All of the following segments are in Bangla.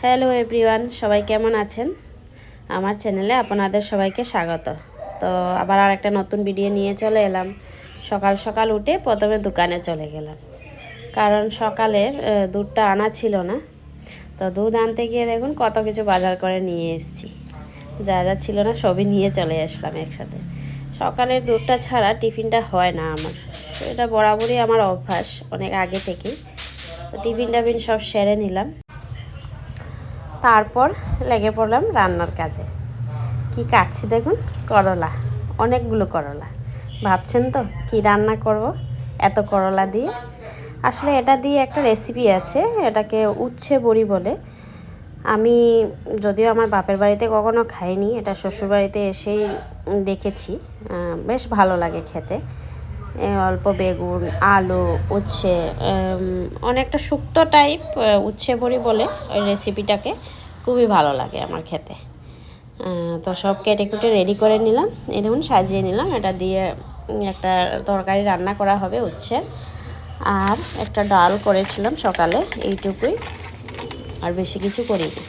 হ্যালো এভরিওয়ান, সবাই কেমন আছেন? আমার চ্যানেলে আপনাদের সবাইকে স্বাগত। তো আবার আর একটা নতুন ভিডিও নিয়ে চলে এলাম। সকাল সকাল উঠে প্রথমে দোকানে চলে গেলাম, কারণ সকালের দুধটা আনা ছিল না। তো দুধ আনতে গিয়ে দেখুন কত কিছু বাজার করে নিয়ে এসেছি। যা যা ছিল না সবই নিয়ে চলে আসলাম একসাথে। সকালের দুধটা ছাড়া টিফিনটা হয় না আমার, এটা বরাবরই আমার অভ্যাস অনেক আগে থেকেই। তো টিফিন সব সেরে নিলাম, তারপর লেগে পড়লাম রান্নার কাজে। কি কাটছি দেখুন, করলা, অনেকগুলো করলা। ভাবছেন তো কি রান্না করব এত করলা দিয়ে? আসলে এটা দিয়ে একটা রেসিপি আছে, এটাকে উচ্ছে বড়ি বলে। আমি যদিও আমার বাপের বাড়িতে কখনো খাইনি, এটা শ্বশুরবাড়িতে এসেই দেখেছি। বেশ ভালো লাগে খেতে। অল্প বেগুন, আলু, উচ্ছে, অনেকটা শুক্তো টাইপ উচ্ছে বড়ি বলে ওই রেসিপিটাকে। খুবই ভালো লাগে আমার খেতে। তো সব কেটে কুটে রেডি করে নিলাম, এই দেখুন সাজিয়ে নিলাম। এটা দিয়ে একটা তরকারি রান্না করা হবে উচ্ছে, আর একটা ডাল করেছিলাম সকালে, এইটুকুই, আর বেশি কিছু করিনি।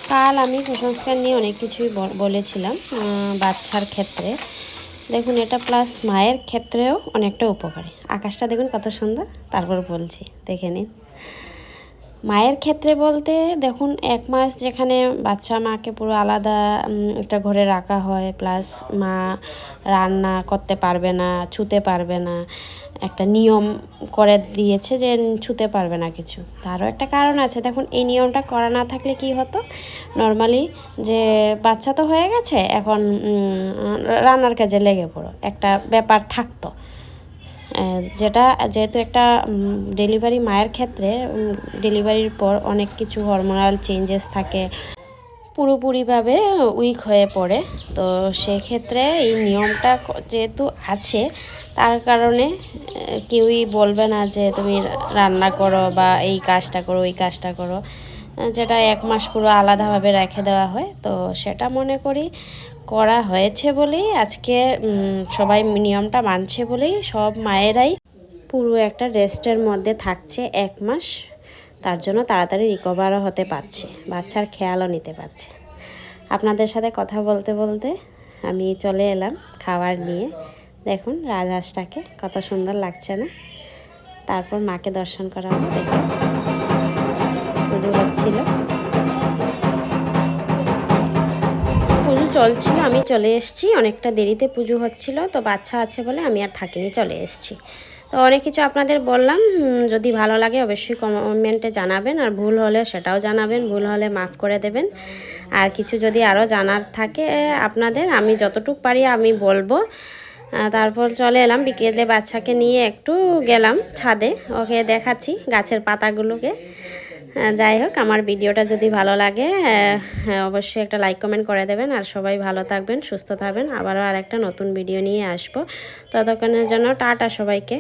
কাল আমি কুসংস্কার নিয়ে অনেক কিছুই বলেছিলাম বাচ্চার ক্ষেত্রে। দেখুন এটা প্লাস মায়ের ক্ষেত্রেও অনেকটা উপকারী। আকাশটা দেখুন কত সুন্দর, তারপর বলছি দেখে নিন। মায়ের ক্ষেত্রে বলতে দেখুন 1 মাস যেখানে বাচ্চা মাকে পুরো আলাদা একটা ঘরে রাখা হয়, প্লাস মা রান্না করতে পারবে না, ছুতে পারবে না, একটা নিয়ম করে দিয়েছে যে ছুতে পারবে না কিছু। তারও একটা কারণ আছে। দেখুন এই নিয়মটা করা না থাকলে কি হতো, নর্মালি যে বাচ্চা তো হয়ে গেছে, এখন রান্নার কাজে লেগে পড়ো, একটা ব্যাপার থাকতো। যেহেতু একটা ডেলিভারি মায়ের ক্ষেত্রে ডেলিভারির পর অনেক কিছু হরমোনাল চেঞ্জেস থাকে, পুরোপুরিভাবে উইক হয়ে পড়ে। তো সেক্ষেত্রে এই নিয়মটা যেহেতু আছে, তার কারণে কেউই বলবে না যে তুমি রান্না করো বা এই কাজটা করো ওই কাজটা করো, যেটা 1 মাস পুরো আলাদাভাবে রেখে দেওয়া হয়। তো সেটা মনে করি করা হয়েছে বলেই আজকে সবাই নিয়মটা মানছে বলেই সব মায়েরাই পুরো একটা রেস্টের মধ্যে থাকছে 1 মাস। তার জন্য তাড়াতাড়ি রিকভারও হতে পারছে, বাচ্চার খেয়ালও নিতে পারছে। আপনাদের সাথে কথা বলতে বলতে আমি চলে এলাম খাবার নিয়ে। দেখুন রাজহাঁসটাকে কত সুন্দর লাগছে না? তারপর মাকে দর্শন করা হবে। দেখুন পুজো হচ্ছিল, পুজো চলছিল, আমি চলে এসেছি। অনেকটা দেরিতে পুজো হচ্ছিল, তো বাচ্চা আছে বলে আমি আর থাকিনি, চলে এসেছি। তো অনেক কিছু আপনাদের বললাম। যদি ভালো লাগে অবশ্যই কমেন্টে জানাবেন, আর ভুল হলে সেটাও জানাবেন, ভুল হলে মাফ করে দেবেন। আর কিছু যদি আরও জানার থাকে আপনাদের, আমি যতটুকু পারি আমি বলবো। তারপর চলে এলাম বিকেলে, বাচ্চাকে নিয়ে একটু গেলাম ছাদে, ওকে দেখাচ্ছি গাছের পাতাগুলোকে। যাই হোক, আমার ভিডিওটা যদি ভালো লাগে অবশ্যই একটা লাইক কমেন্ট করে দেবেন। আর সবাই ভালো থাকবেন, সুস্থ থাকবেন। আবারও আর একটা নতুন ভিডিও নিয়ে আসবো। ততক্ষণের জন্য টাটা সবাইকে।